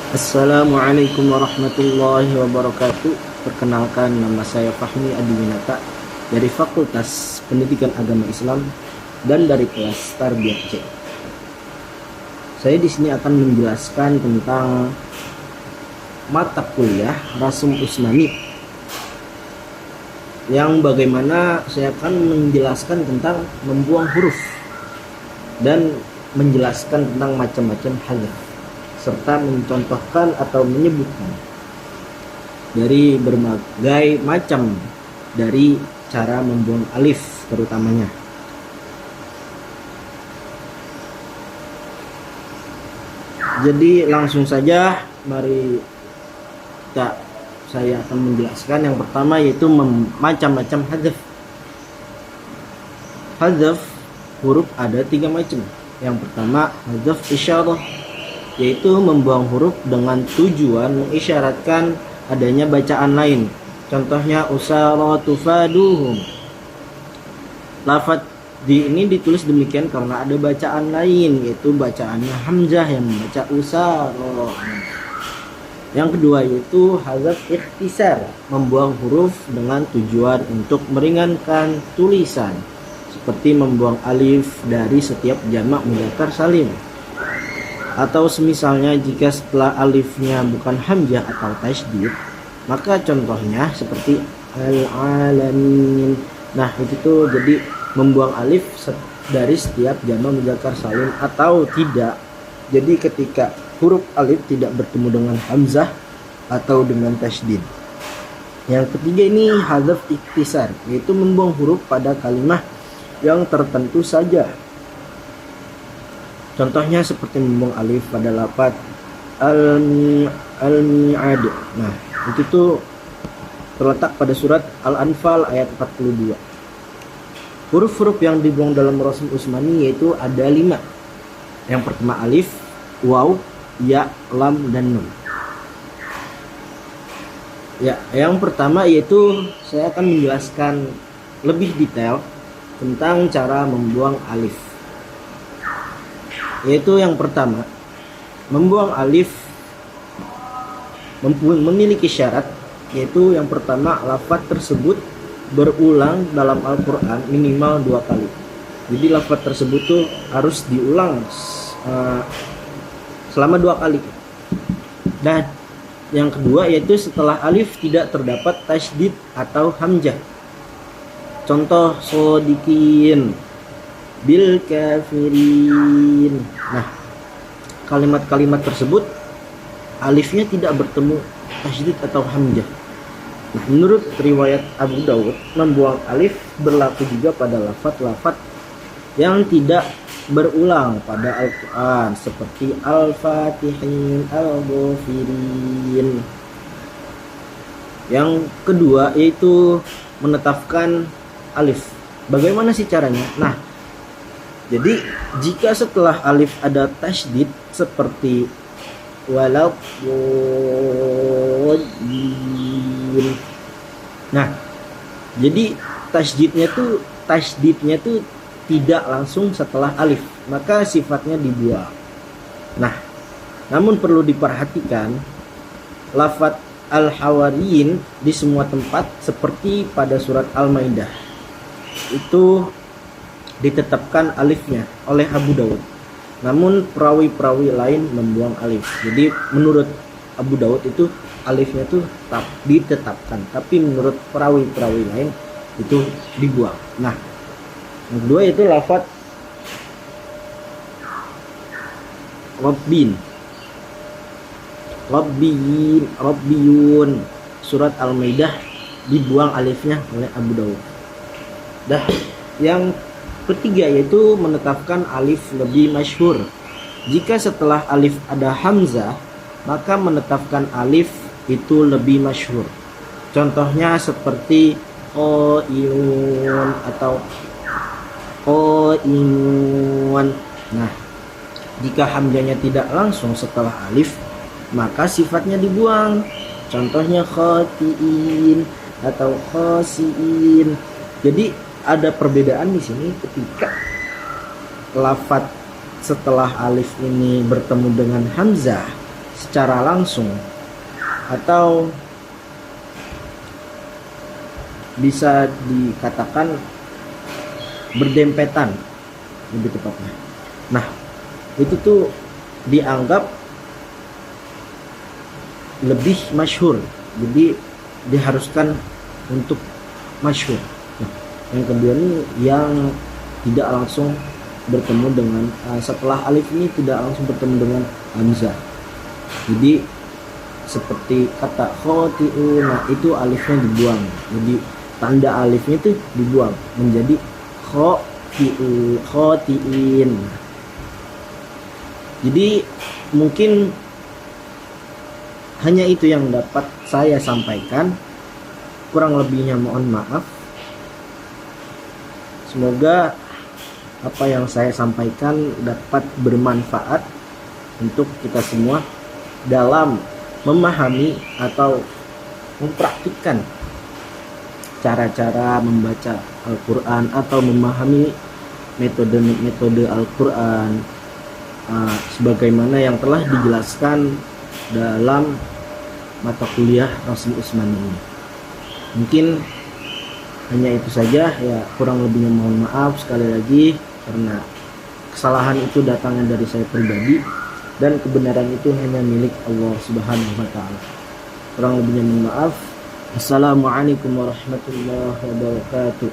Assalamualaikum warahmatullahi wabarakatuh. Perkenalkan, nama saya Fahmi Adiwinata dari Fakultas Pendidikan Agama Islam dan dari kelas Tarbiyah C. Saya di sini akan menjelaskan tentang mata kuliah Rasum Usmani, yang bagaimana saya akan menjelaskan tentang membuang huruf dan menjelaskan tentang macam-macam hadzaf, serta mencontohkan atau menyebutkan dari berbagai macam dari cara membuang alif terutamanya. Jadi langsung saja mari saya akan menjelaskan yang pertama, yaitu macam-macam hadzaf. Hadzaf huruf ada 3 macam. Yang pertama hadzaf isyarah, yaitu membuang huruf dengan tujuan mengisyaratkan adanya bacaan lain. Contohnya usaratu faduhum. Lafaz ini ditulis demikian karena ada bacaan lain, yaitu bacaannya Hamzah yang membaca usara. Yang kedua yaitu hadzaf ikhtisar, membuang huruf dengan tujuan untuk meringankan tulisan, seperti membuang alif dari setiap jamak mudzakkar salim. Atau semisalnya jika setelah alifnya bukan hamzah atau tasydid, maka contohnya seperti al-alamin. Nah, itu tuh jadi membuang alif dari setiap jamak mudzakkar salim atau tidak. Jadi ketika huruf alif tidak bertemu dengan hamzah atau dengan tasydid. Yang ketiga ini hadzaf ikhtisar, yaitu membuang huruf pada kalimat yang tertentu saja. Contohnya seperti membuang alif pada lafaz al-mi'ad. Nah, itu tuh terletak pada surat Al-Anfal ayat 42. Huruf-huruf yang dibuang dalam Rasum Usmani yaitu ada 5. Yang pertama alif, waw, ya, lam, dan nun. Ya, yang pertama yaitu saya akan menjelaskan lebih detail tentang cara membuang alif. Yaitu yang pertama, membuang alif memiliki syarat, yaitu yang pertama lafaz tersebut berulang dalam Al-Quran minimal 2 kali. Jadi lafaz tersebut tuh harus diulang selama 2 kali. Dan yang kedua yaitu setelah alif tidak terdapat tasydid atau hamzah. Contoh shodikin, bil kafirin. Nah, kalimat-kalimat tersebut alifnya tidak bertemu tasydid atau hamzah. Nah, menurut riwayat Abu Dawud, membuang alif berlaku juga pada lafaz-lafaz yang tidak berulang pada Al-Quran, seperti al-fatihin, al-ghafirin. Yang kedua yaitu menetapkan alif. Bagaimana sih caranya? Nah, jadi jika setelah alif ada tasydid seperti walau. Nah, jadi tasydidnya tuh tidak langsung setelah alif, maka sifatnya dibuang. Nah, namun perlu diperhatikan lafaz al-hawariyin di semua tempat seperti pada surat Al-Maidah itu ditetapkan alifnya oleh Abu Dawud. Namun perawi-perawi lain membuang alif. Jadi menurut Abu Dawud itu alifnya tuh tetap ditetapkan, tapi menurut perawi-perawi lain itu dibuang. Nah, yang kedua itu lafaz Rabbiyun surat Al-Maidah dibuang alifnya oleh Abu Dawud. Dah, yang ketiga yaitu menetapkan alif lebih masyhur. Jika setelah alif ada hamzah, maka menetapkan alif itu lebih masyhur. Contohnya seperti qailun atau qaimun. Nah, jika hamzahnya tidak langsung setelah alif, maka sifatnya dibuang. Contohnya khatiin atau khasiin. Jadi ada perbedaan di sini ketika lafaz setelah alif ini bertemu dengan hamzah secara langsung atau bisa dikatakan berdempetan lebih tepatnya. Nah, itu tuh dianggap lebih masyhur, jadi diharuskan untuk masyhur. Nah, yang kedua ini yang tidak langsung bertemu dengan setelah alif ini tidak langsung bertemu dengan hamzah. Jadi seperti kata khoti'un, nah itu alifnya dibuang. Jadi tanda alifnya itu dibuang menjadi khoti'in. Jadi mungkin hanya itu yang dapat saya sampaikan. Kurang lebihnya mohon maaf. Semoga apa yang saya sampaikan dapat bermanfaat untuk kita semua dalam memahami atau mempraktikkan cara-cara membaca Al-Quran atau memahami metode-metode Al-Quran sebagaimana yang telah dijelaskan dalam mata kuliah Rasul Utsmani ini. Mungkin hanya itu saja ya, kurang lebihnya mohon maaf sekali lagi karena kesalahan itu datangnya dari saya pribadi dan kebenaran itu hanya milik Allah Subhanahu wa taala. Kurang lebihnya mohon maaf. Assalamualaikum warahmatullahi wabarakatuh.